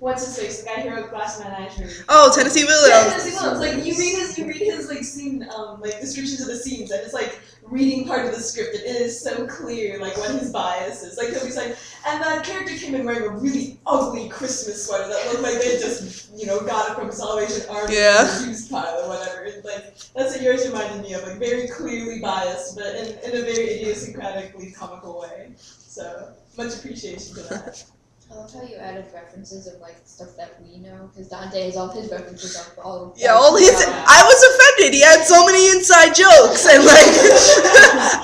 what's his face? The guy who wrote Glass Menagerie. Oh, Tennessee Williams. Yeah, Tennessee Williams. Like you read his like scene, like descriptions of the scenes, and it's like reading part of the script. It is so clear, like what his bias is. Like Toby's like, and that character came in wearing a really ugly Christmas sweater that looked like they just, got it from Salvation Army Yeah. or used pile or whatever. It's like that's what yours reminded me of, like very clearly biased, but in a very idiosyncratically comical way. So much appreciation for that. I love how you added references of like stuff that we know, because Dante has all his references of all. Yeah, all his. I was offended. He had so many inside jokes, and like,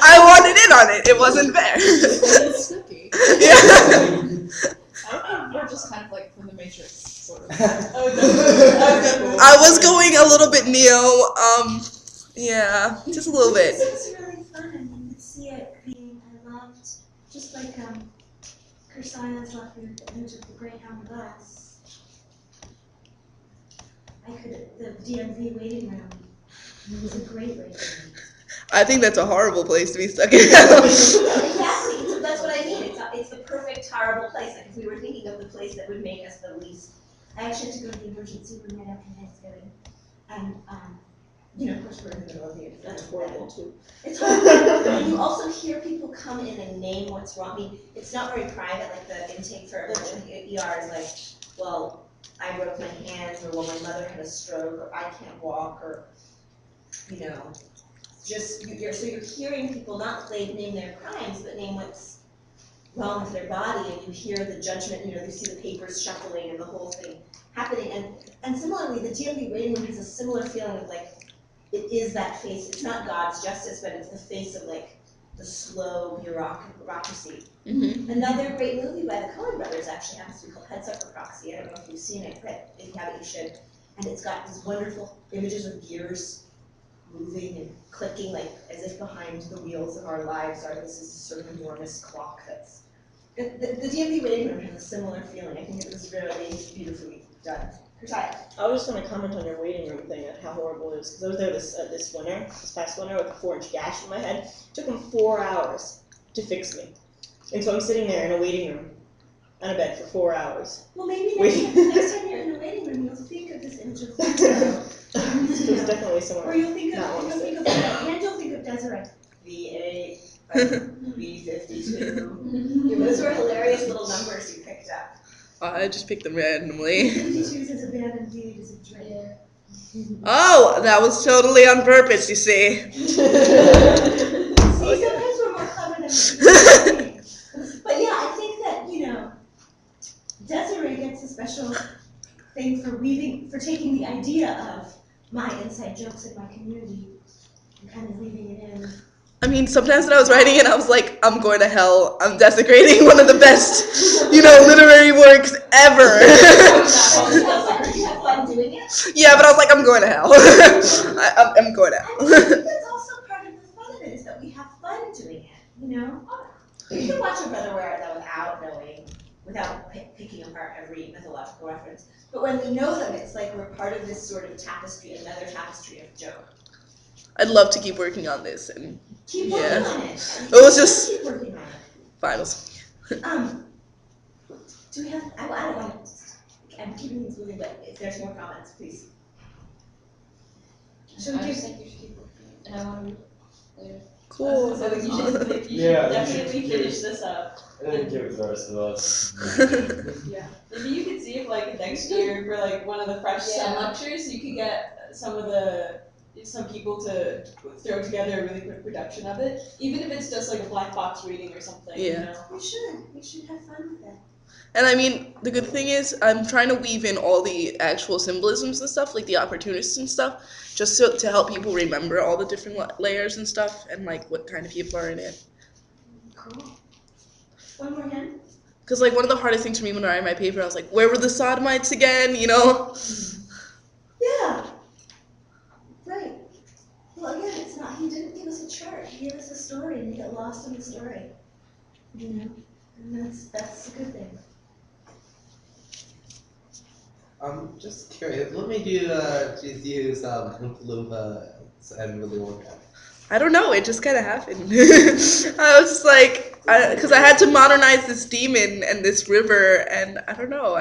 I wanted in on it. It wasn't fair. It's spooky. Yeah. I think we're just kind of like from the Matrix, sort of. Oh, definitely. I was going a little bit Neo. Yeah, just a little bit. It was really fun, and you could see it being. I loved just like Kersia's left me with the image of the Greyhound bus. The DMV waiting room. It was a great waiting room. I think that's a horrible place to be stuck in. Exactly. So that's what I mean. It's the perfect horrible place. Like if we were thinking of the place that would make us the least. I actually had to go to the emergency room right after Thanksgiving, and of course we're in the middle of the year. That's horrible too. It's horrible. And you also hear people come in and name what's wrong. I mean, it's not very private. Like the intake for emergency ER is like, well, I broke my hands, or well, my mother had a stroke, or I can't walk, or just so you're hearing people not name their crimes, but name what's wrong with their body, and you hear the judgment. You see the papers shuffling and the whole thing happening. And similarly, the DMV waiting room has a similar feeling of like. It is that face. It's not God's justice, but it's the face of like the slow bureaucracy. Mm-hmm. Another great movie by the Coen brothers actually happens to be called Heads Up for Proxy. I don't know if you've seen it, but if you haven't, you should. And it's got these wonderful images of gears moving and clicking, like as if behind the wheels of our lives are this is sort of enormous clock that's. The DMV waiting room has a similar feeling. I think it was really beautifully done. Kersia. I was just going to comment on your waiting room thing and how horrible it is, because I was there this past winter, with a 4-inch gash in my head. It took them 4 hours to fix me. And so I'm sitting there in a waiting room, on a bed for 4 hours. Well, maybe next time you're in the waiting room, you'll think of this image of There's definitely someone. Or you'll think of, not you'll honest. think of, and you'll think of Desiree. V8, V52. Those were hilarious little numbers you picked up. I just picked them randomly. 52 is a bad and V8 is a dread. Oh, that was totally on purpose, you see. See, sometimes we're more clever than we think. But yeah, I think that, Desiree gets a special thing for taking the idea of my inside jokes in my community and kind of leaving it in. I mean, sometimes when I was writing it, I was like, I'm going to hell. I'm desecrating one of the best, literary works ever. Did you have fun doing it? Yeah, but I was like, I'm going to hell. I'm going to I hell. think that's also part of the fun of it, is that we have fun doing it, You can watch your brother wear it though without knowing, without picking apart every mythological reference. But when we know them, it's like we're part of this sort of tapestry, another tapestry of joke. I'd love to keep working on this. And Keep working Yeah. on it. It was just- Keep working on it. finals. Do we have, I don't want to, I'm keeping these moving, but if there's more comments, please. Should we I do- just think you should keep working, and I want to later. Cool. So you should Yeah, definitely you should- finish this up. And then give it to the rest of us. Yeah. Maybe you could see if next year for one of the fresh STEM lectures, you could get some people to throw together a really quick production of it, even if it's just a black box reading or something. Yeah. We should have fun with it. And I mean, the good thing is, I'm trying to weave in all the actual symbolisms and stuff, like the opportunists and stuff, just to help people remember all the different layers and stuff, and what kind of people are in it. Cool. One more hand. Because one of the hardest things for me when I write my paper, I was like, where were the sodomites again? Yeah. Right. Well, again, it's not, he didn't give us a chart. He gave us a story, and you get lost in the story. And that's a good thing. I'm just curious, what made you just use Oompa Loompa and Willy Wonka? I don't know, it just kind of happened. I was just because I had to modernize this demon and this river, and I don't know,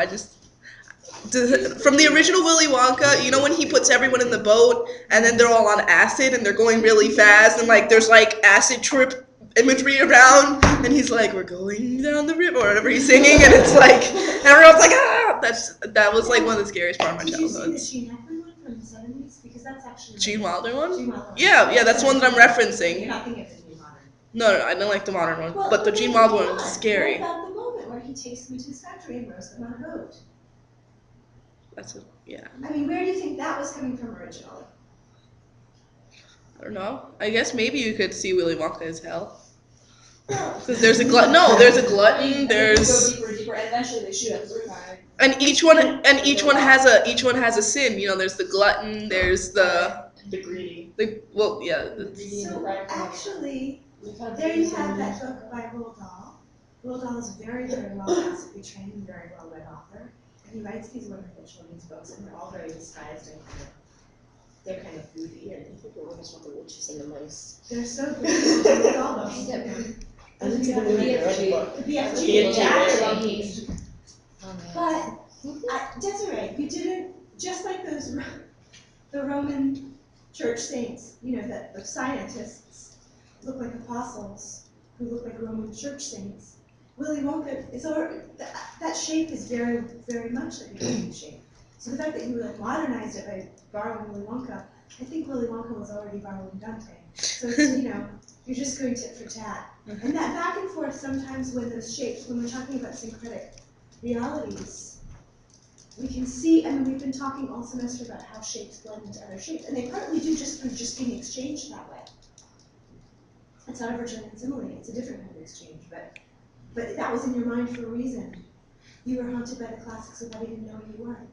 From the original Willy Wonka, you know when he puts everyone in the boat and then they're all on acid and they're going really fast and like there's like acid trip imagery around and he's like, we're going down the river or whatever he's singing and it's like everyone's like, ah. That was like one of the scariest part of my Did you see the childhood. Gene Hackman one from the 70s? Because that's actually Gene Wilder one? Gene Wilder one. Yeah, that's one that I'm You're referencing. not thinking of the Gene Wilder. No, I don't like the modern one, Well, but the okay, Gene Wilder one hold was on. scary. What about the moment where he takes them into his factory and roasts them on a boat? Yeah. I mean, where do you think that was coming from originally? I don't know. I guess maybe you could see Willy Wonka as hell. Well, Because there's a glutton. No, there's a glutton. And There's they go deeper and deeper, and eventually they shoot at the roof. and each one has a sin. You know, there's the glutton. There's the greedy. well, yeah. so actually, there you have that book by Roald Dahl. Roald Dahl is very, very well classically trained and very well read author. And he writes these wonderful children's books, and they're all very disguised and they're kind of goofy. Yeah, I think we're almost about the witches and the mice. They're so goofy. Roald Dahl books. I didn't see the movie, I read the book. The BFG, BFG, exactly. Oh man. But Desiree, you didn't just like the Roman church saints. You know that the scientists look like apostles who look like Roman church saints. Willy Wonka is already that shape is very, very much like a Roman shape. So the fact that you like modernized it by borrowing Willy Wonka, I think Willy Wonka was already borrowing Dante. So it's, you're just going tit for tat. And that back and forth sometimes when those shapes, when we're talking about syncretic realities, we can see, I mean, we've been talking all semester about how shapes blend into other shapes, and they partly do just through just being exchanged that way. It's not a Virginian simile, it's a different kind of exchange, but that was in your mind for a reason. You were haunted by the classics, so why didn't know you weren't.